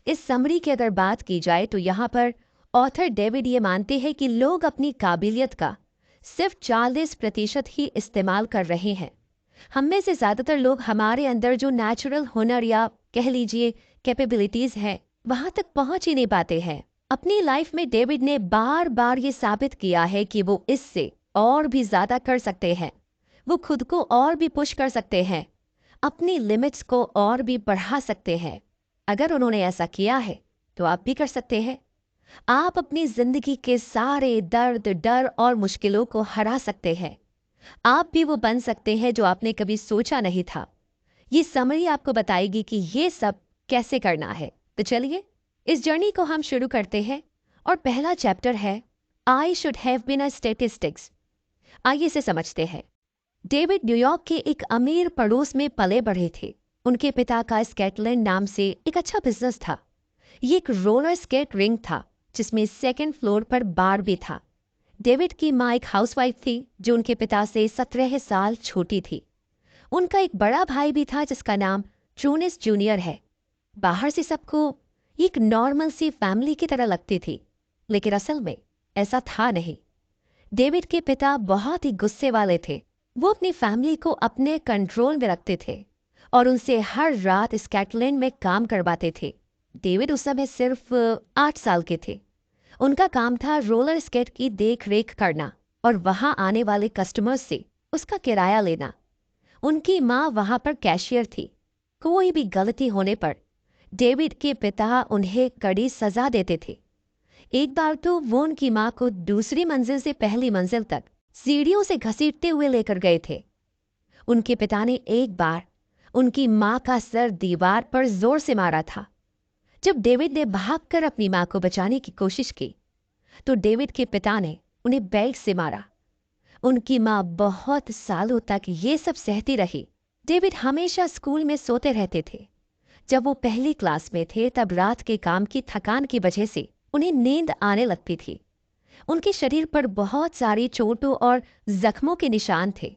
इस समरी की अगर बात की जाए तो यहाँ पर ऑथर डेविड ये मानते हैं कि लोग अपनी काबिलियत का सिर्फ 40% ही इस्तेमाल कर रहे हैं। हम में से ज़्यादातर लोग हमारे अंदर जो नेचुरल हुनर या कह लीजिए कैपेबिलिटीज़ हैं वहाँ तक पहुँच ही नहीं पाते हैं। अपनी लाइफ में डेविड ने बार बार ये साबित किया है कि वो इससे और भी ज़्यादा कर सकते हैं। वो खुद को और भी पुश कर सकते हैं, अपनी लिमिट्स को और भी बढ़ा सकते हैं। अगर उन्होंने ऐसा किया है तो आप भी कर सकते हैं। आप अपनी जिंदगी के सारे दर्द, डर और मुश्किलों को हरा सकते हैं। आप भी वो बन सकते हैं जो आपने कभी सोचा नहीं था। ये समरी आपको बताएगी कि ये सब कैसे करना है। तो चलिए इस जर्नी को हम शुरू करते हैं और पहला चैप्टर है I should have been a statistics. आइए इसे समझते हैं। डेविड न्यूयॉर्क के एक अमीर पड़ोस में पले बढ़े थे। उनके पिता का स्केटलैंड नाम से एक अच्छा बिजनेस था। ये एक रोलर स्केट रिंग था जिसमें सेकंड फ्लोर पर बार भी था। डेविड की माँ एक हाउसवाइफ थी जो उनके पिता से 17 साल छोटी थी। उनका एक बड़ा भाई भी था जिसका नाम ट्रूनिस जूनियर है। बाहर से सबको एक नॉर्मल सी फैमिली की तरह लगती थी, लेकिन असल में ऐसा था नहीं। डेविड के पिता बहुत ही गुस्से वाले थे। वो अपनी फैमिली को अपने कंट्रोल में रखते थे और उनसे हर रात स्कॉटलैंड में काम करवाते थे। डेविड उस समय सिर्फ 8 साल के थे। उनका काम था रोलर स्केट की देख रेख करना और वहां आने वाले कस्टमर्स से उसका किराया लेना। उनकी माँ वहां पर कैशियर थी। कोई भी गलती होने पर डेविड के पिता उन्हें कड़ी सजा देते थे। एक बार तो वो उनकी माँ को दूसरी मंजिल से पहली मंजिल तक सीढ़ियों से घसीटते हुए लेकर गए थे। उनके पिता ने एक बार उनकी माँ का सर दीवार पर जोर से मारा था। जब डेविड ने भागकर अपनी माँ को बचाने की कोशिश की तो डेविड के पिता ने उन्हें बेल्ट से मारा। उनकी माँ बहुत सालों तक ये सब सहती रही। डेविड हमेशा स्कूल में सोते रहते थे। जब वो पहली क्लास में थे तब रात के काम की थकान की वजह से उन्हें नींद आने लगती थी। उनके शरीर पर बहुत सारी चोटों और जख्मों के निशान थे।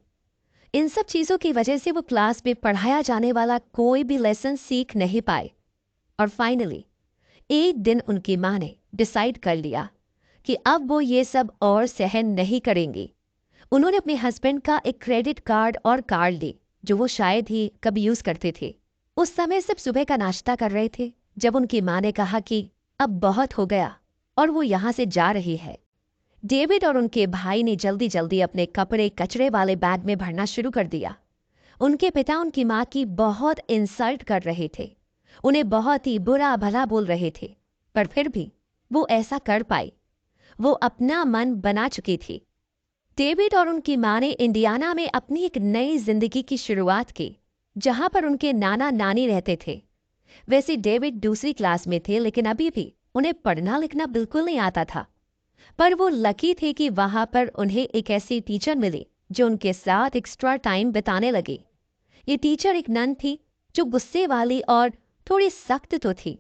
इन सब चीजों की वजह से वो क्लास में पढ़ाया जाने वाला कोई भी लेसन सीख नहीं पाए। और फाइनली एक दिन उनकी माँ ने डिसाइड कर लिया कि अब वो ये सब और सहन नहीं करेंगी। उन्होंने अपने हस्बैंड का एक क्रेडिट कार्ड और कार्ड ली जो वो शायद ही कभी यूज करते थे। उस समय सब सुबह का नाश्ता कर रहे थे जब उनकी माँ ने कहा कि अब बहुत हो गया और वो यहाँ से जा रही है। डेविड और उनके भाई ने जल्दी जल्दी अपने कपड़े कचरे वाले बैग में भरना शुरू कर दिया। उनके पिता उनकी माँ की बहुत इंसल्ट कर रहे थे, उन्हें बहुत ही बुरा भला बोल रहे थे, पर फिर भी वो ऐसा कर पाई। वो अपना मन बना चुकी थी। डेविड और उनकी माँ ने इंडियाना में अपनी एक नई जिंदगी की शुरुआत की जहां पर उनके नाना नानी रहते थे। वैसे डेविड दूसरी क्लास में थे लेकिन अभी भी उन्हें पढ़ना लिखना बिल्कुल नहीं आता था। पर वो लकी थे कि वहां पर उन्हें एक ऐसी टीचर मिली जो उनके साथ एक्स्ट्रा टाइम बिताने लगी। ये टीचर एक नन थी जो गुस्से वाली और थोड़ी सख्त तो थी,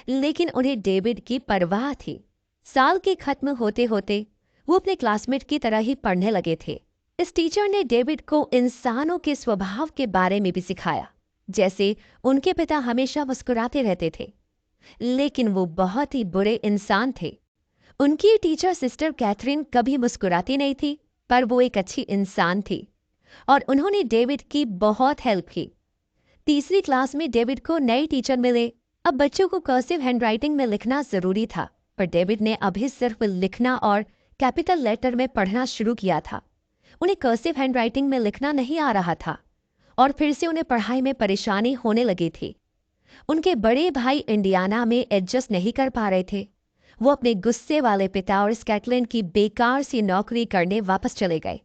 लेकिन उन्हें डेविड की परवाह थी। साल के खत्म होते होते वो अपने क्लासमेट की तरह ही पढ़ने लगे थे। इस टीचर ने डेविड को इंसानों के स्वभाव के बारे में भी सिखाया। जैसे उनके पिता हमेशा मुस्कुराते रहते थे, लेकिन वो बहुत ही बुरे इंसान थे। उनकी टीचर सिस्टर कैथरीन कभी मुस्कुराती नहीं थी, पर वो एक अच्छी इंसान थी और उन्होंने डेविड की बहुत हेल्प की। तीसरी क्लास में डेविड को नए टीचर मिले। अब बच्चों को कर्सिव हैंडराइटिंग में लिखना जरूरी था, पर डेविड ने अभी सिर्फ लिखना और कैपिटल लेटर में पढ़ना शुरू किया था। उन्हें कर्सिव हैंडराइटिंग में लिखना नहीं आ रहा था और फिर से उन्हें पढ़ाई में परेशानी होने लगी थी। उनके बड़े भाई इंडियाना में एडजस्ट नहीं कर पा रहे थे। वो अपने गुस्से वाले पिता और स्कॉटलैंड की बेकार सी नौकरी करने वापस चले गए।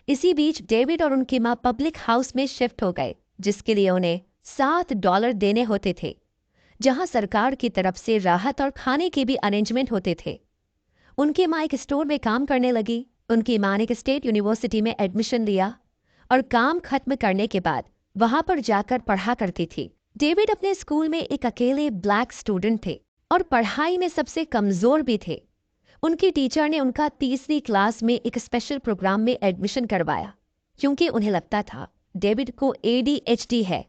इसी बीच डेविड और उनकी माँ पब्लिक हाउस में शिफ्ट हो गए, जिसके लिए उन्हें $7 देने होते थे, जहां सरकार की तरफ से राहत और खाने के भी अरेंजमेंट होते थे। उनकी माँ एक स्टोर में काम करने लगी। उनकी माँ ने एक स्टेट यूनिवर्सिटी में एडमिशन लिया और काम खत्म करने के बाद वहां पर जाकर पढ़ा करती थी। डेविड अपने स्कूल में एक अकेले ब्लैक स्टूडेंट थे और पढ़ाई में सबसे कमजोर भी थे। उनकी टीचर ने उनका तीसरी क्लास में एक स्पेशल प्रोग्राम में एडमिशन करवाया क्योंकि उन्हें लगता था डेविड को ADHD है।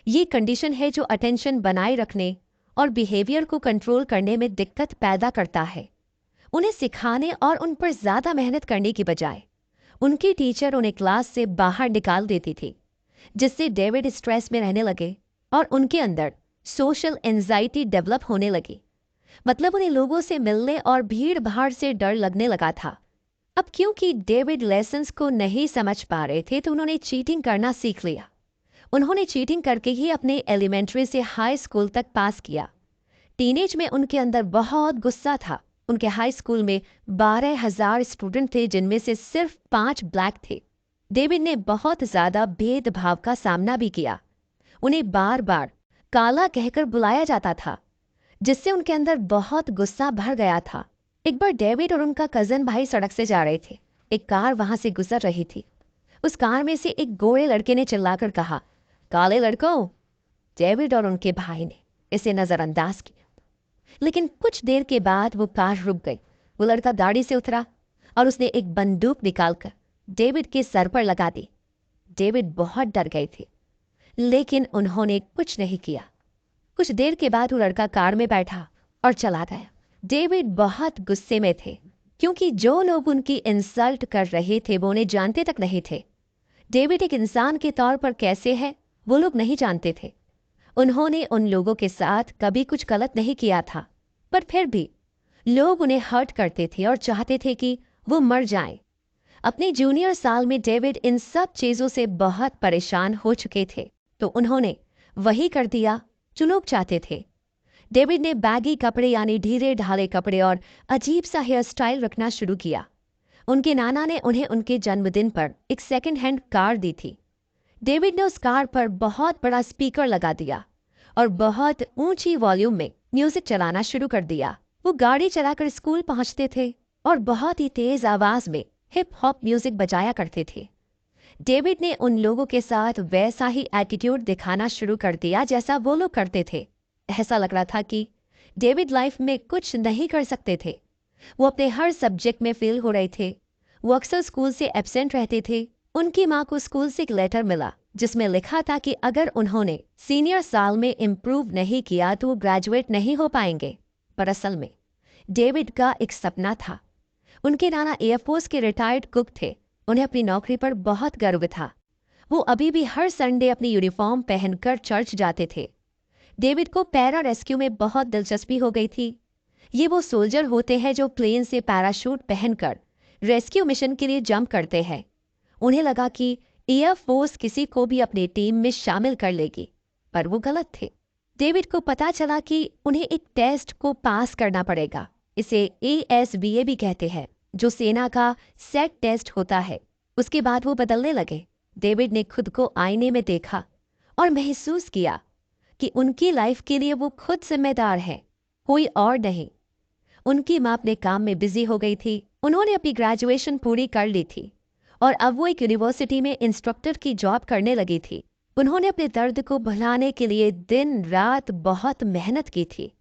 ये कंडीशन है जो अटेंशन बनाए रखने और बिहेवियर को कंट्रोल करने में दिक्कत पैदा करता है। उन्हें सिखाने और उन पर ज़्यादा मेहनत करने की बजाय उनकी टीचर उन्हें क्लास से बाहर निकाल देती थी, जिससे डेविड स्ट्रेस में रहने लगे और उनके अंदर सोशल एंजाइटी डेवलप होने लगी। मतलब उन्हें लोगों से मिलने और भीड़ भाड़ से डर लगने लगा था। अब क्योंकि डेविड लेसन्स को नहीं समझ पा रहे थे तो उन्होंने चीटिंग करना सीख लिया। उन्होंने चीटिंग करके ही अपने एलिमेंट्री से हाई स्कूल तक पास किया। टीनेज में उनके अंदर बहुत गुस्सा था। उनके हाई स्कूल में 12,000 स्टूडेंट थे, जिनमें से सिर्फ 5 ब्लैक थे। डेविड ने बहुत ज़्यादा भेदभाव का सामना भी किया। उन्हें बार बार काला कहकर बुलाया जाता था, जिससे उनके अंदर बहुत गुस्सा भर गया था। एक बार डेविड और उनका कज़न भाई सड़क से जा रहे थे। एक कार वहां से गुजर रही थी। उस कार में से एक गोरे लड़के ने चिल्लाकर कहा, काले लड़कों। डेविड और उनके भाई ने इसे नज़रअंदाज किया, लेकिन कुछ देर के बाद वो कार रुक गई। वो लड़का गाड़ी से उतरा और उसने एक बंदूक निकालकर डेविड के सर पर लगा दी। डेविड बहुत डर गए थे, लेकिन उन्होंने कुछ नहीं किया। कुछ देर के बाद वो लड़का कार में बैठा और चला गया। डेविड बहुत गुस्से में थे, क्योंकि जो लोग उनकी इंसल्ट कर रहे थे वो उन्हें जानते तक नहीं थे। डेविड एक इंसान के तौर पर कैसे है वो लोग नहीं जानते थे। उन्होंने उन लोगों के साथ कभी कुछ गलत नहीं किया था, पर फिर भी लोग उन्हें हर्ट करते थे और चाहते थे कि वो मर जाएं। अपने जूनियर साल में डेविड इन सब चीज़ों से बहुत परेशान हो चुके थे, तो उन्होंने वही कर दिया जो लोग चाहते थे। डेविड ने बैगी कपड़े यानी ढीले ढाले कपड़े और अजीब सा हेयर स्टाइल रखना शुरू किया। उनके नाना ने उन्हें उनके जन्मदिन पर एक सेकंड हैंड कार दी थी। डेविड ने उस कार पर बहुत बड़ा स्पीकर लगा दिया और बहुत ऊंची वॉल्यूम में म्यूजिक चलाना शुरू कर दिया। वो गाड़ी चलाकर स्कूल पहुंचते थे और बहुत ही तेज आवाज में हिप हॉप म्यूजिक बजाया करते थे। डेविड ने उन लोगों के साथ वैसा ही एटीट्यूड दिखाना शुरू कर दिया जैसा वो लोग करते थे। ऐसा लग रहा था कि डेविड लाइफ में कुछ नहीं कर सकते थे। वो अपने हर सब्जेक्ट में फेल हो रहे थे। वो अक्सर स्कूल से एब्सेंट रहते थे। उनकी माँ को स्कूल से एक लेटर मिला जिसमें लिखा था कि अगर उन्होंने सीनियर साल में इम्प्रूव नहीं किया तो वो ग्रेजुएट नहीं हो पाएंगे। पर असल में डेविड का एक सपना था। उनके नाना एयरफोर्स के रिटायर्ड कुक थे। उन्हें अपनी नौकरी पर बहुत गर्व था। वो अभी भी हर संडे अपनी यूनिफॉर्म पहनकर चर्च जाते थे। डेविड को पैरा रेस्क्यू में बहुत दिलचस्पी हो गई थी। ये वो सोल्जर होते हैं जो प्लेन से पैराशूट पहनकर रेस्क्यू मिशन के लिए जंप करते हैं। उन्हें लगा कि एयरफोर्स किसी को भी अपनी टीम में शामिल कर लेगी, पर वो गलत थे। डेविड को पता चला कि उन्हें एक टेस्ट को पास करना पड़ेगा। इसे ASVA भी कहते हैं, जो सेना का सेट टेस्ट होता है। उसके बाद वो बदलने लगे। डेविड ने खुद को आईने में देखा और महसूस किया कि उनकी लाइफ के लिए वो खुद जिम्मेदार है, कोई और नहीं। उनकी माँ अपने काम में बिजी हो गई थी। उन्होंने अपनी ग्रेजुएशन पूरी कर ली थी और अब वो एक यूनिवर्सिटी में इंस्ट्रक्टर की जॉब करने लगी थी। उन्होंने अपने दर्द को भुलाने के लिए दिन रात बहुत मेहनत की थी।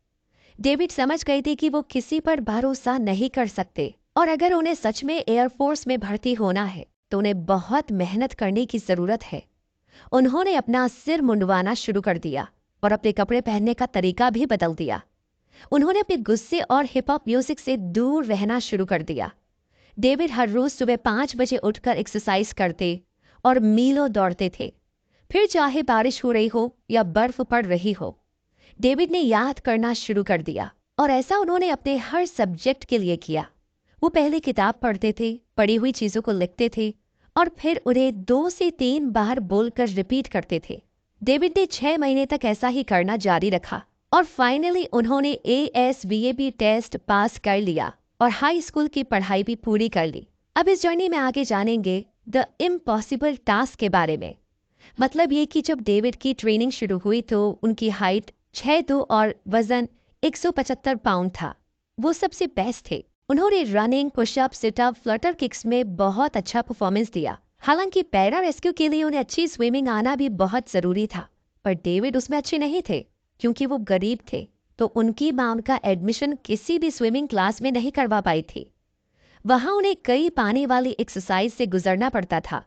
डेविड समझ गई थी कि वो किसी पर भरोसा नहीं कर सकते और अगर उन्हें सच में एयरफोर्स में भर्ती होना है तो उन्हें बहुत मेहनत करने की ज़रूरत है। उन्होंने अपना सिर मुंडवाना शुरू कर दिया और अपने कपड़े पहनने का तरीका भी बदल दिया। उन्होंने अपने गुस्से और हिप हॉप म्यूजिक से दूर रहना शुरू कर दिया। डेविड हर रोज सुबह 5 बजे उठकर एक्सरसाइज करते और मीलों दौड़ते थे, फिर चाहे बारिश हो रही हो या बर्फ पड़ रही हो। डेविड ने याद करना शुरू कर दिया और ऐसा उन्होंने अपने हर सब्जेक्ट के लिए किया। वो पहले किताब पढ़ते थे, पढ़ी हुई चीज़ों को लिखते थे और फिर उन्हें 2 से 3 बार बोलकर रिपीट करते थे। डेविड ने 6 महीने तक ऐसा ही करना जारी रखा और फाइनली उन्होंने ASVAB टेस्ट पास कर लिया और हाई स्कूल की पढ़ाई भी पूरी कर ली। अब इस जर्नी में आगे जानेंगे द इम्पॉसिबल टास्क के बारे में। मतलब ये कि जब डेविड की ट्रेनिंग शुरू हुई तो उनकी हाइट 6'2" और वजन 175 पाउंड था। वो सबसे बेस्ट थे। उन्होंने running, push up, sit up, flutter kicks में बहुत अच्छा परफॉर्मेंस दिया। हालांकि पैरा रेस्क्यू के लिए उन्हें अच्छी स्विमिंग आना भी बहुत ज़रूरी था, पर डेविड उसमें अच्छे नहीं थे क्योंकि वो गरीब थे। तो उनकी माँ उनका एडमिशन किसी भी स्विमिंग क्लास में नहीं करवा पाई थी। वहाँ उन्हें कई पानी वाली एक्सरसाइज से गुजरना पड़ता था।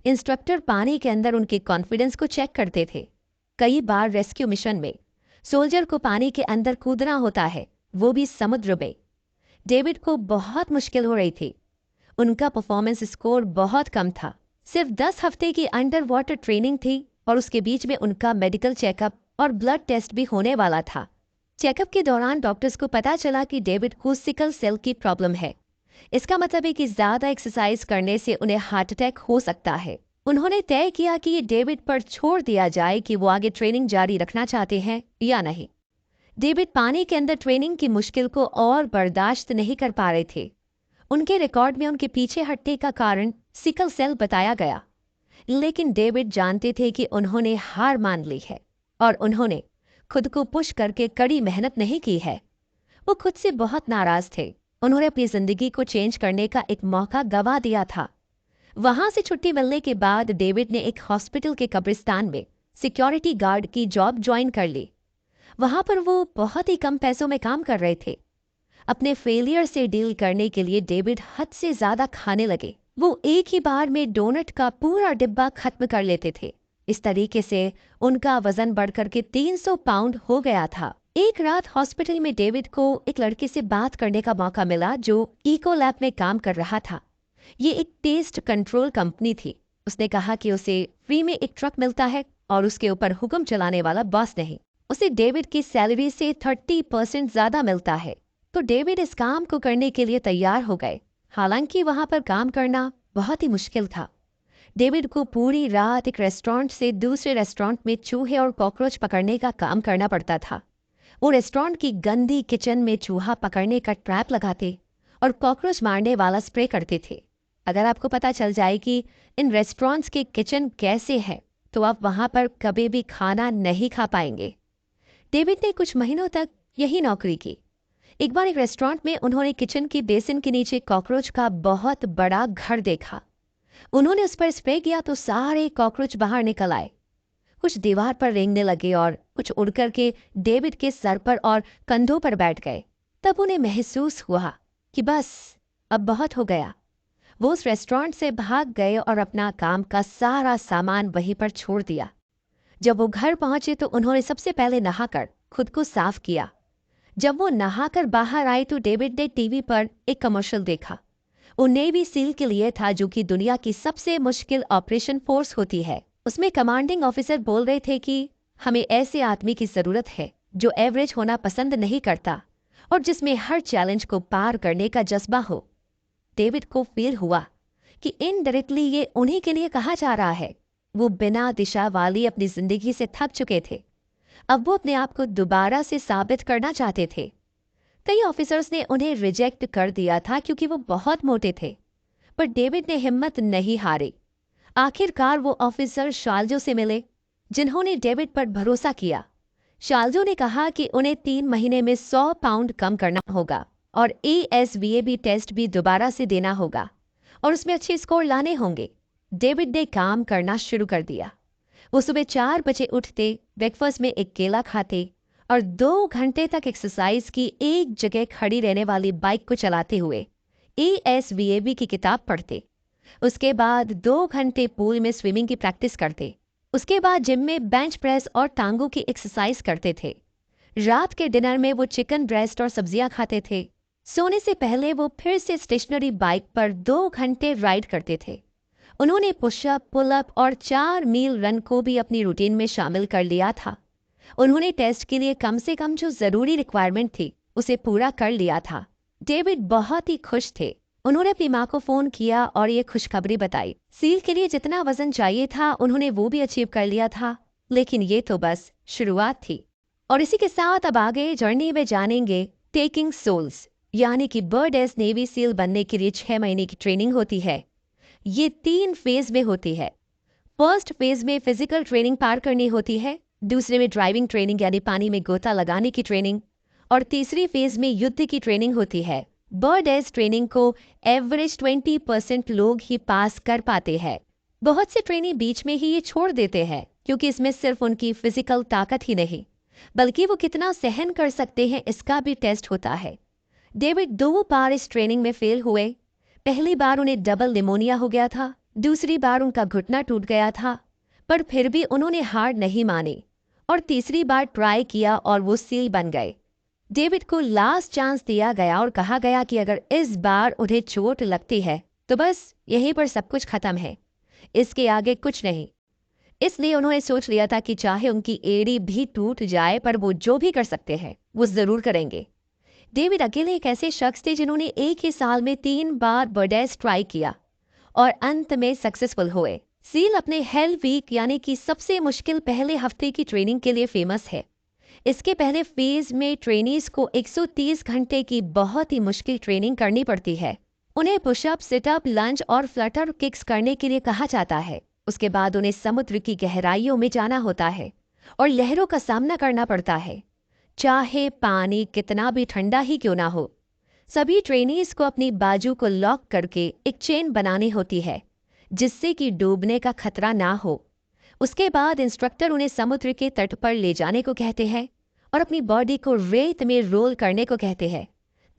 इंस्ट्रक्टर पानी के अंदर उनके कॉन्फिडेंस को चेक करते थे। कई बार रेस्क्यू मिशन में सोल्जर को पानी के अंदर कूदना होता है, वो भी समुद्र में। डेविड को बहुत मुश्किल हो रही थी। उनका परफॉर्मेंस स्कोर बहुत कम था। सिर्फ 10 हफ्ते की अंडर वाटर ट्रेनिंग थी और उसके बीच में उनका मेडिकल चेकअप और ब्लड टेस्ट भी होने वाला था। चेकअप के दौरान डॉक्टर्स को पता चला कि डेविड को सिकल सेल की प्रॉब्लम है। इसका मतलब है कि ज़्यादा एक्सरसाइज करने से उन्हें हार्ट अटैक हो सकता है। उन्होंने तय किया कि ये डेविड पर छोड़ दिया जाए कि वो आगे ट्रेनिंग जारी रखना चाहते हैं या नहीं। डेविड पानी के अंदर ट्रेनिंग की मुश्किल को और बर्दाश्त नहीं कर पा रहे थे। उनके रिकॉर्ड में उनके पीछे हटने का कारण सिकल सेल बताया गया, लेकिन डेविड जानते थे कि उन्होंने हार मान ली है और उन्होंने खुद को पुश करके कड़ी मेहनत नहीं की है। वो खुद से बहुत नाराज थे। उन्होंने अपनी जिंदगी को चेंज करने का एक मौका गवा दिया था। वहां से छुट्टी मिलने के बाद डेविड ने एक हॉस्पिटल के कब्रिस्तान में सिक्योरिटी गार्ड की जॉब ज्वाइन कर ली। वहां पर वो बहुत ही कम पैसों में काम कर रहे थे। अपने फेलियर से डील करने के लिए डेविड हद से ज्यादा खाने लगे। वो एक ही बार में डोनट का पूरा डिब्बा खत्म कर लेते थे। इस तरीके से उनका वजन बढ़कर के 300 पाउंड हो गया था। एक रात हॉस्पिटल में डेविड को एक लड़के से बात करने का मौका मिला जो इको लैब में काम कर रहा था। ये एक टेस्ट कंट्रोल कंपनी थी। उसने कहा कि उसे फ्री में एक ट्रक मिलता है और उसके ऊपर हुक्म चलाने वाला बॉस नहीं। उसे डेविड की सैलरी से 30% ज्यादा मिलता है। तो डेविड इस काम को करने के लिए तैयार हो गए। हालांकि वहां पर काम करना बहुत ही मुश्किल था। डेविड को पूरी रात एक रेस्टोरेंट से दूसरे रेस्टोरेंट में चूहे और कॉकरोच पकड़ने का काम करना पड़ता था। वो रेस्टोरेंट की गंदी किचन में चूहा पकड़ने का ट्रैप लगाते और कॉकरोच मारने वाला स्प्रे करते थे। अगर आपको पता चल जाए कि इन रेस्टोरेंट्स के किचन कैसे है तो आप वहां पर कभी भी खाना नहीं खा पाएंगे। डेविड ने कुछ महीनों तक यही नौकरी की। एक बार एक रेस्टोरेंट में उन्होंने किचन की बेसिन के नीचे कॉकरोच का बहुत बड़ा घर देखा। उन्होंने उस पर स्प्रे किया तो सारे कॉकरोच बाहर निकल आए। कुछ दीवार पर रेंगने लगे और कुछ उड़ करके डेविड के सर पर और कंधों पर बैठ गए। तब उन्हें महसूस हुआ कि बस अब बहुत हो गया। वो उस रेस्टोरेंट से भाग गए और अपना काम का सारा सामान वहीं पर छोड़ दिया। जब वो घर पहुंचे तो उन्होंने सबसे पहले नहाकर खुद को साफ किया। जब वो नहाकर बाहर आए तो डेविड ने टीवी पर एक कमर्शियल देखा। वो नेवी सील के लिए था, जो कि दुनिया की सबसे मुश्किल ऑपरेशन फोर्स होती है। उसमें कमांडिंग ऑफिसर बोल रहे थे कि हमें ऐसे आदमी की जरूरत है जो एवरेज होना पसंद नहीं करता और जिसमें हर चैलेंज को पार करने का जज्बा हो। डेविड को फील हुआ कि इनडायरेक्टली ये उन्हीं के लिए कहा जा रहा है। वो बिना दिशा वाली अपनी जिंदगी से थक चुके थे। अब वो अपने आप को दोबारा से साबित करना चाहते थे। कई ऑफिसर्स ने उन्हें रिजेक्ट कर दिया था क्योंकि वो बहुत मोटे थे, पर डेविड ने हिम्मत नहीं हारी। आखिरकार वो ऑफिसर शार्लजो से मिले, जिन्होंने डेविड पर भरोसा किया। शार्लजो ने कहा कि उन्हें 3 महीने में 100 पाउंड कम करना होगा और ASVAB टेस्ट भी दोबारा से देना होगा और उसमें अच्छे स्कोर लाने होंगे। डेविड ने काम करना शुरू कर दिया। वो सुबह 4 बजे उठते, ब्रेकफास्ट में एक केला खाते और 2 घंटे तक एक्सरसाइज की एक जगह खड़ी रहने वाली बाइक को चलाते हुए ASVAB की किताब पढ़ते। उसके बाद 2 घंटे पूल में स्विमिंग की प्रैक्टिस करते। उसके बाद जिम में बेंच प्रेस और टांगों की एक्सरसाइज करते थे। रात के डिनर में वो चिकन ब्रेस्ट और सब्जियां खाते थे। सोने से पहले वो फिर से स्टेशनरी बाइक पर 2 घंटे राइड करते थे। उन्होंने पुशअप, पुलअप और 4 मील रन को भी अपनी रूटीन में शामिल कर लिया था। उन्होंने टेस्ट के लिए कम से कम जो जरूरी रिक्वायरमेंट थी उसे पूरा कर लिया था। डेविड बहुत ही खुश थे। उन्होंने अपनी माँ को फोन किया और ये खुशखबरी बताई। सील के लिए जितना वजन चाहिए था उन्होंने वो भी अचीव कर लिया था, लेकिन ये तो बस शुरुआत थी। और इसी के साथ अब आगे जर्नी में जानेंगे टेकिंग सोल्स, यानी कि बर्ड एस नेवी सील बनने के लिए 6 महीने की ट्रेनिंग होती है। ये 3 फेज में होती है। फर्स्ट फेज में फिजिकल ट्रेनिंग पार करनी होती है, दूसरे में ड्राइविंग ट्रेनिंग यानी पानी में गोता लगाने की ट्रेनिंग, और तीसरी फेज में युद्ध की ट्रेनिंग होती है। बर्ड एस ट्रेनिंग को एवरेज 20% लोग ही पास कर पाते हैं। बहुत से ट्रेनी बीच में ही ये छोड़ देते हैं क्योंकि इसमें सिर्फ उनकी फिजिकल ताकत ही नहीं बल्कि वो कितना सहन कर सकते हैं इसका भी टेस्ट होता है। डेविड 2 बार इस ट्रेनिंग में फेल हुए। पहली बार उन्हें डबल निमोनिया हो गया था, दूसरी बार उनका घुटना टूट गया था, पर फिर भी उन्होंने हार नहीं मानी। और तीसरी बार ट्राई किया और वो सील बन गए। डेविड को लास्ट चांस दिया गया और कहा गया कि अगर इस बार उन्हें चोट लगती है तो बस यहीं पर सब कुछ खत्म है, इसके आगे कुछ नहीं। इसलिए उन्होंने सोच लिया था कि चाहे उनकी एड़ी भी टूट जाए पर वो जो भी कर सकते हैं वो जरूर करेंगे। डेविड अकेले एक ऐसे शख्स थे जिन्होंने एक ही साल में 3 बार बर्डेस ट्राई किया और अंत में सक्सेसफुल हुए। सील अपने हेल वीक यानी कि सबसे मुश्किल पहले हफ्ते की ट्रेनिंग के लिए फेमस है। इसके पहले फेज में ट्रेनीज को 130 घंटे की बहुत ही मुश्किल ट्रेनिंग करनी पड़ती है। उन्हें पुशअप, सिटअप, लंज और फ्लटर किक्स करने के लिए कहा जाता है। उसके बाद उन्हें समुद्र की गहराइयों में जाना होता है और लहरों का सामना करना पड़ता है, चाहे पानी कितना भी ठंडा ही क्यों ना हो। सभी ट्रेनीज को अपनी बाजू को लॉक करके एक चेन बनानी होती है जिससे कि डूबने का खतरा ना हो। उसके बाद इंस्ट्रक्टर उन्हें समुद्र के तट पर ले जाने को कहते हैं और अपनी बॉडी को रेत में रोल करने को कहते हैं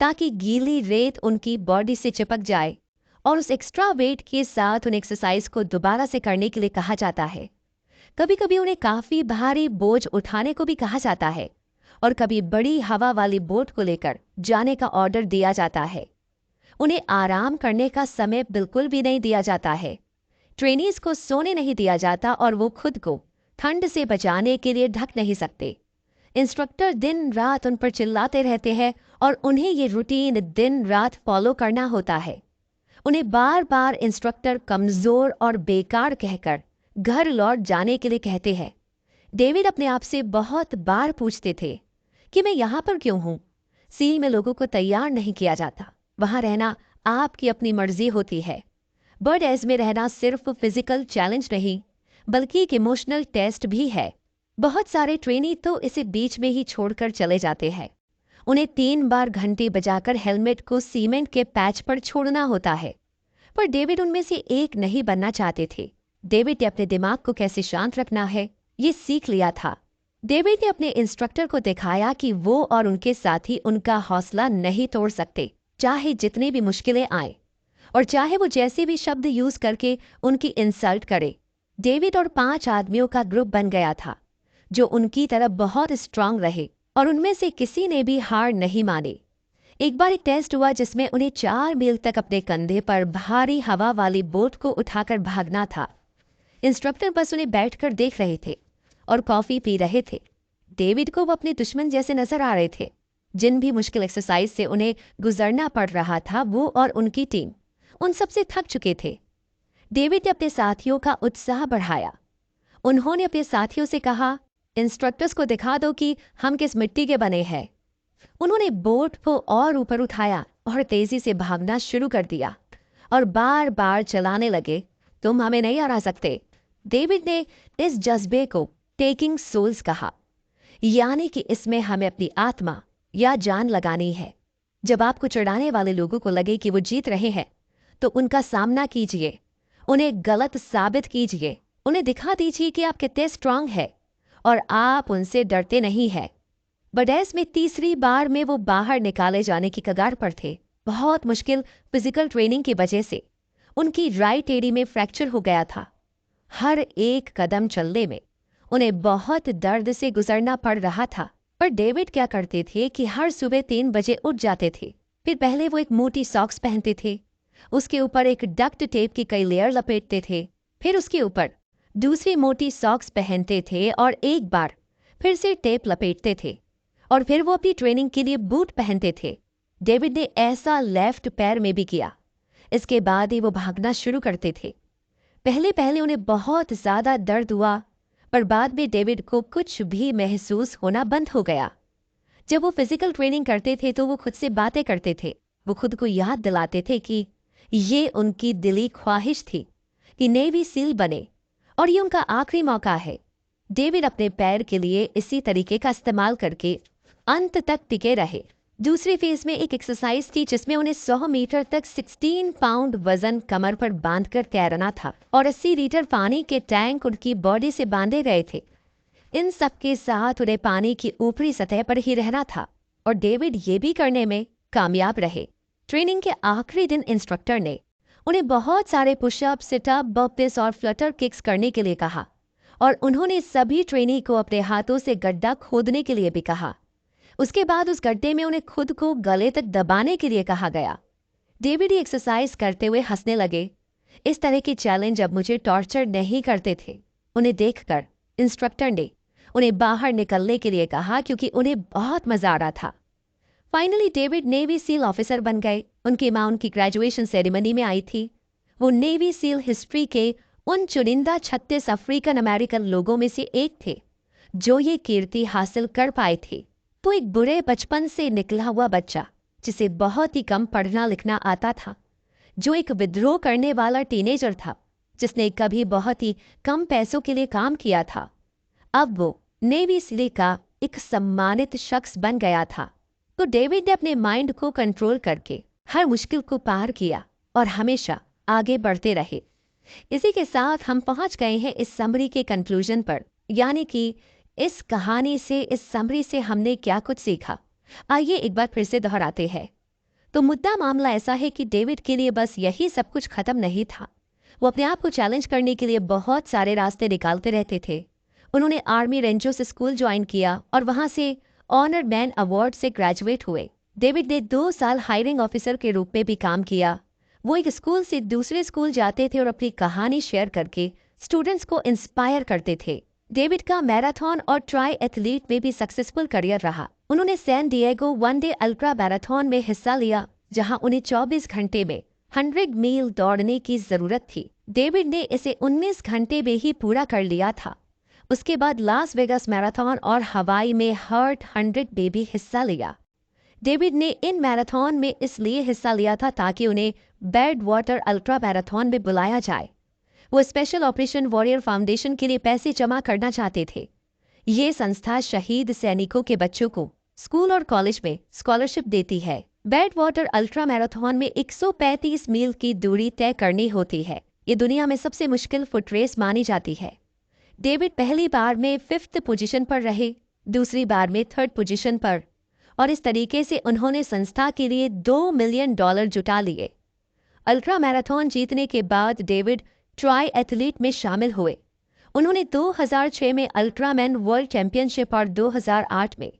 ताकि गीली रेत उनकी बॉडी से चिपक जाए, और उस एक्स्ट्रा वेट के साथ उन एक्सरसाइज को दोबारा से करने के लिए कहा जाता है। कभी कभी उन्हें काफी भारी बोझ उठाने को भी कहा जाता है और कभी बड़ी हवा वाली बोट को लेकर जाने का ऑर्डर दिया जाता है। उन्हें आराम करने का समय बिल्कुल भी नहीं दिया जाता है। ट्रेनीज को सोने नहीं दिया जाता और वो खुद को ठंड से बचाने के लिए ढक नहीं सकते। इंस्ट्रक्टर दिन रात उन पर चिल्लाते रहते हैं और उन्हें ये रूटीन दिन रात फॉलो करना होता है। उन्हें बार बार इंस्ट्रक्टर कमजोर और बेकार कहकर घर लौट जाने के लिए कहते हैं। डेविड अपने आप से बहुत बार पूछते थे कि मैं यहाँ पर क्यों हूँ। सील में लोगों को तैयार नहीं किया जाता, वहां रहना आपकी अपनी मर्जी होती है। बर्डेस में रहना सिर्फ फिजिकल चैलेंज नहीं बल्कि एक इमोशनल टेस्ट भी है। बहुत सारे ट्रेनी तो इसे बीच में ही छोड़कर चले जाते हैं। उन्हें 3 बार घंटी बजाकर हेलमेट को सीमेंट के पैच पर छोड़ना होता है, पर डेविड उनमें से एक नहीं बनना चाहते थे। डेविड ने अपने दिमाग को कैसे शांत रखना है ये सीख लिया था। डेविड ने अपने इंस्ट्रक्टर को दिखाया कि वो और उनके साथी उनका हौसला नहीं तोड़ सकते, चाहे जितनी भी मुश्किलें आए और चाहे वो जैसे भी शब्द यूज करके उनकी इंसल्ट करे। डेविड और 5 आदमियों का ग्रुप बन गया था जो उनकी तरफ बहुत स्ट्रांग रहे और उनमें से किसी ने भी हार नहीं मानी। एक बार एक टेस्ट हुआ जिसमें उन्हें 4 मील तक अपने कंधे पर भारी हवा वाली बोट को उठाकर भागना था। इंस्ट्रक्टर बस उन्हें बैठकर देख रहे थे और कॉफी पी रहे थे। डेविड को वो अपने दुश्मन जैसे नजर आ रहे थे। जिन भी मुश्किल एक्सरसाइज से उन्हें गुजरना पड़ रहा था वो और उनकी टीम उन सबसे थक चुके थे। डेविड ने अपने साथियों का उत्साह बढ़ाया। उन्होंने अपने साथियों से कहा, इंस्ट्रक्टर्स को दिखा दो कि हम किस मिट्टी के बने हैं। उन्होंने बोट को और ऊपर उठाया और तेजी से भागना शुरू कर दिया और बार बार चलाने लगे, तुम हमें नहीं हरा सकते। डेविड ने इस जज्बे को टेकिंग सोल्स कहा, यानी कि इसमें हमें अपनी आत्मा या जान लगानी है। जब आपको चिढ़ाने वाले लोगों को लगे कि वो जीत रहे हैं तो उनका सामना कीजिए, उन्हें गलत साबित कीजिए, उन्हें दिखा दीजिए कि आप कितने स्ट्रांग है और आप उनसे डरते नहीं हैं। बर्डेस में तीसरी बार में वो बाहर निकाले जाने की कगार पर थे। बहुत मुश्किल फिजिकल ट्रेनिंग की वजह से उनकी राइट एड़ी में फ्रैक्चर हो गया था। हर एक कदम चलने में उन्हें बहुत दर्द से गुजरना पड़ रहा था। पर डेविड क्या करते थे कि हर सुबह 3 बजे उठ जाते थे। फिर पहले वो एक मोटी सॉक्स पहनते थे, उसके ऊपर एक डक्ट टेप की कई लेयर लपेटते थे, फिर उसके ऊपर दूसरी मोटी सॉक्स पहनते थे और एक बार फिर से टेप लपेटते थे और फिर वो अपनी ट्रेनिंग के लिए बूट पहनते थे। डेविड ने ऐसा लेफ्ट पैर में भी किया। इसके बाद ही वो भागना शुरू करते थे। पहले पहले उन्हें बहुत ज्यादा दर्द हुआ, पर बाद में डेविड को कुछ भी महसूस होना बंद हो गया। जब वो फिजिकल ट्रेनिंग करते थे तो वो खुद से बातें करते थे। वो खुद को याद दिलाते थे कि ये उनकी दिली ख्वाहिश थी कि नेवी सील बने और ये उनका आखिरी मौका है। डेविड अपने पैर के लिए इसी तरीके का इस्तेमाल करके अंत तक टिके रहे। दूसरी फेज में एक एक्सरसाइज थी जिसमें उन्हें 100 मीटर तक 16 पाउंड वजन कमर पर बांधकर तैरना था और 80 लीटर पानी के टैंक उनकी बॉडी से बांधे गए थे। इन सब के साथ उन्हें पानी की ऊपरी सतह पर ही रहना था और डेविड ये भी करने में कामयाब रहे। ट्रेनिंग के आखिरी दिन इंस्ट्रक्टर ने उन्हें बहुत सारे पुशअप, सिटअप, बर्पेस और फ्लटर किक्स करने के लिए कहा और उन्होंने सभी ट्रेनी को अपने हाथों से गड्ढा खोदने के लिए भी कहा। उसके बाद उस गड्ढे में उन्हें खुद को गले तक दबाने के लिए कहा गया। डेविड एक्सरसाइज करते हुए हंसने लगे। इस तरह के चैलेंज अब मुझे टॉर्चर नहीं करते थे। उन्हें देखकर इंस्ट्रक्टर ने उन्हें बाहर निकलने के लिए कहा क्योंकि उन्हें बहुत मजा आ रहा था। Finally David navy seal officer बन गए। उनकी मां उनकी ग्रेजुएशन सेरेमनी में आई थी। वो नेवी सील हिस्ट्री के उन चुनिंदा 36 अफ्रीकन अमेरिकन लोगों में से एक थे जो ये कीर्ति हासिल कर पाए थे। तो एक बुरे बचपन से निकला हुआ बच्चा जिसे बहुत ही कम पढ़ना लिखना आता था, जो एक विद्रोह करने वाला टीनेजर था जिसने कभी बहुत ही कम पैसों के लिए काम किया था, अब वो नेवी सील का एक सम्मानित शख्स बन गया था। तो डेविड ने अपने माइंड को कंट्रोल करके हर मुश्किल को पार किया और हमेशा आगे बढ़ते रहे। इसी के साथ हम पहुंच गए हैं इस समरी के कंक्लूजन पर, यानी कि इस कहानी से, इस समरी से हमने क्या कुछ सीखा। आइए एक बार फिर से दोहराते हैं। तो मुद्दा मामला ऐसा है कि डेविड के लिए बस यही सब कुछ खत्म नहीं था। वो अपने आप को चैलेंज करने के लिए बहुत सारे रास्ते निकालते रहते थे। उन्होंने आर्मी रेंजर्स से स्कूल ज्वाइन किया और वहां से ऑनर मैन अवार्ड से ग्रेजुएट हुए। डेविड ने 2 साल हायरिंग ऑफिसर के रूप में भी काम किया। वो एक स्कूल से दूसरे स्कूल जाते थे और अपनी कहानी शेयर करके स्टूडेंट्स को इंस्पायर करते थे। डेविड का मैराथन और ट्राई एथलीट में भी सक्सेसफुल करियर रहा। उन्होंने San Diego one day ultra marathon में हिस्सा लिया जहां उन्हें 24 घंटे में 100 मील दौड़ने की जरूरत थी। डेविड ने इसे 19 घंटे में ही पूरा कर लिया था। उसके बाद लास वेगास मैराथन और हवाई में हार्ट 100 में भी हिस्सा लिया। डेविड ने इन मैराथन में इसलिए हिस्सा लिया था ताकि उन्हें बैड वाटर अल्ट्रा मैराथन में बुलाया जाए। वो स्पेशल ऑपरेशन वॉरियर फाउंडेशन के लिए पैसे जमा करना चाहते थे। ये संस्था शहीद सैनिकों के बच्चों को स्कूल और कॉलेज में स्कॉलरशिप देती है। बैड वाटर अल्ट्रा मैराथन में 135 मील की दूरी तय करनी होती है। ये दुनिया में सबसे मुश्किल फुट रेस मानी जाती है। डेविड पहली बार में 5th पोजीशन पर रहे, दूसरी बार में 3rd पोजीशन पर, और इस तरीके से उन्होंने संस्था के लिए $2 मिलियन जुटा लिए। अल्ट्रा मैराथन जीतने के बाद डेविड ट्राई एथलीट में शामिल हुए। उन्होंने 2006 में अल्ट्रामैन वर्ल्ड चैंपियनशिप और 2008 में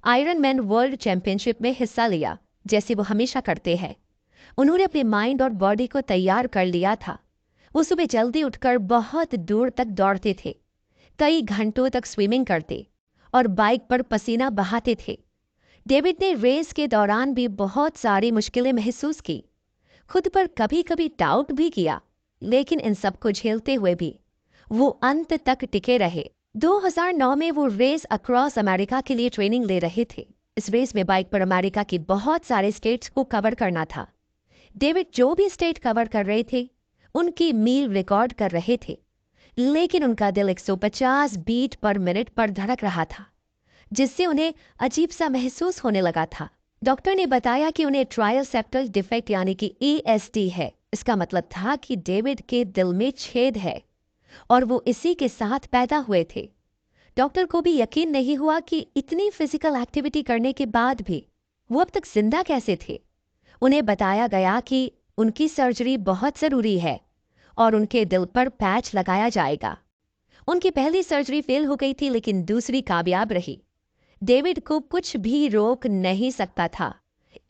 आयरन मैन वर्ल्ड चैंपियनशिप में हिस्सा लिया, जैसे वो हमेशा करते हैं। उन्होंने अपने माइंड और बॉडी को तैयार कर लिया था। वो सुबह जल्दी उठकर बहुत दूर तक दौड़ते थे, कई घंटों तक स्विमिंग करते और बाइक पर पसीना बहाते थे। डेविड ने रेस के दौरान भी बहुत सारी मुश्किलें महसूस की, खुद पर कभी कभी डाउट भी किया, लेकिन इन सब को झेलते हुए भी वो अंत तक टिके रहे। 2009 में वो रेस अक्रॉस अमेरिका के लिए ट्रेनिंग ले रहे थे। इस रेस में बाइक पर अमेरिका की बहुत सारे स्टेट्स को कवर करना था। डेविड जो भी स्टेट कवर कर रहे थे उनकी मील रिकॉर्ड कर रहे थे, लेकिन उनका दिल 150 बीट पर मिनट पर धड़क रहा था, जिससे उन्हें अजीब सा महसूस होने लगा था। डॉक्टर ने बताया कि उन्हें ट्रायल सेप्टल डिफेक्ट यानी कि ESD है। इसका मतलब था कि डेविड के दिल में छेद है और वो इसी के साथ पैदा हुए थे। डॉक्टर को भी यकीन नहीं हुआ कि इतनी फिजिकल एक्टिविटी करने के बाद भी वो अब तक जिंदा कैसे थे। उन्हें बताया गया कि उनकी सर्जरी बहुत ज़रूरी है और उनके दिल पर पैच लगाया जाएगा। उनकी पहली सर्जरी फेल हो गई थी, लेकिन दूसरी कामयाब रही। डेविड को कुछ भी रोक नहीं सकता था,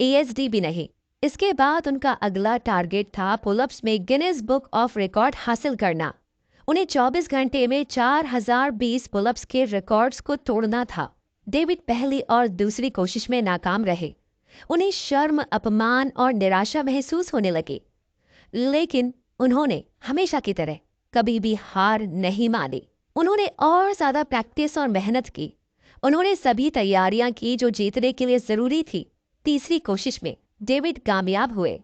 ESD भी नहीं। इसके बाद उनका अगला टारगेट था पुलअप्स में गिनीज बुक ऑफ रिकॉर्ड हासिल करना। उन्हें 24 घंटे में 4020 पुलअप्स के रिकॉर्ड्स को तोड़ना था। डेविड पहली और दूसरी कोशिश में नाकाम रहे। उन्हें शर्म, अपमान और निराशा महसूस होने लगी, लेकिन उन्होंने हमेशा की तरह कभी भी हार नहीं मानी। उन्होंने और ज्यादा प्रैक्टिस और मेहनत की। उन्होंने सभी तैयारियां की जो जीतने के लिए जरूरी थी। तीसरी कोशिश में डेविड कामयाब हुए।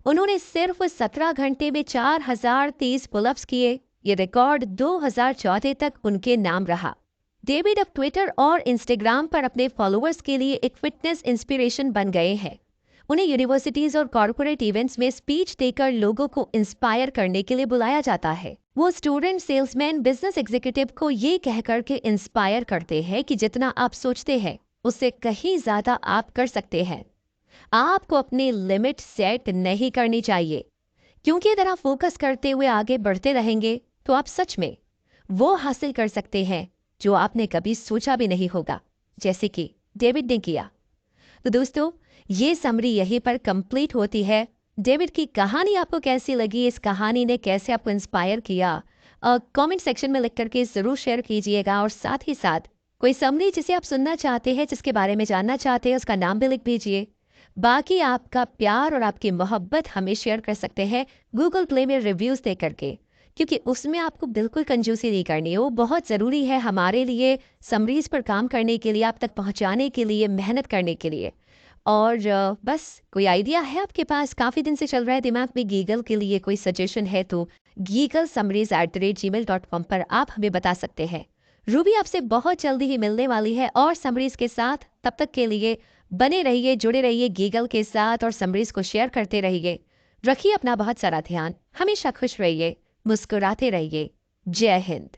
उन्होंने सिर्फ 17 घंटे में 4030 पुलअप्स किए। ये रिकॉर्ड 2014 तक उनके नाम रहा। डेविड अब ट्विटर और इंस्टाग्राम पर अपने फॉलोअर्स के लिए एक फिटनेस इंस्पिरेशन बन गए हैं। उन्हें यूनिवर्सिटीज और कॉर्पोरेट इवेंट्स में स्पीच देकर लोगों को इंस्पायर करने के लिए बुलाया जाता है। वो स्टूडेंट, सेल्समैन, बिजनेस एग्जीक्यूटिव को ये कहकर के इंस्पायर करते हैं कि जितना आप सोचते हैं उससे कहीं ज्यादा आप कर सकते हैं। आपको अपनी लिमिट सेट नहीं करनी चाहिए, क्योंकि अगर आप फोकस करते हुए आगे बढ़ते रहेंगे तो आप सच में वो हासिल कर सकते हैं जो आपने कभी सोचा भी नहीं होगा, जैसे कि डेविड ने किया। तो दोस्तों, ये समरी यहीं पर कंप्लीट होती है। डेविड की कहानी आपको कैसी लगी, इस कहानी ने कैसे आपको इंस्पायर किया, कमेंट सेक्शन में लिख करके ज़रूर शेयर कीजिएगा। और साथ ही साथ कोई समरी जिसे आप सुनना चाहते हैं, जिसके बारे में जानना चाहते हैं, उसका नाम भी लिख दीजिए। बाकी आपका प्यार और आपकी मोहब्बत हमें शेयर कर सकते हैं गूगल प्ले में रिव्यूज़ दे करके, क्योंकि उसमें आपको बिल्कुल कंजूसी नहीं करनी है। वो बहुत ज़रूरी है हमारे लिए, समरीज पर काम करने के लिए, आप तक पहुंचाने के लिए, मेहनत करने के लिए। और बस कोई आइडिया है आपके पास, काफ़ी दिन से चल रहा है दिमाग में गीगल के लिए, कोई सजेशन है तो gigalsummaries@gmail.com पर आप हमें बता सकते हैं। रूबी आपसे बहुत जल्दी ही मिलने वाली है और समरीज के साथ। तब तक के लिए बने रहिए, जुड़े रहिए गीगल के साथ और समरीज को शेयर करते रहिए। रखिए अपना बहुत सारा ध्यान, हमेशा खुश रहिए, मुस्कुराते रहिए। जय हिंद।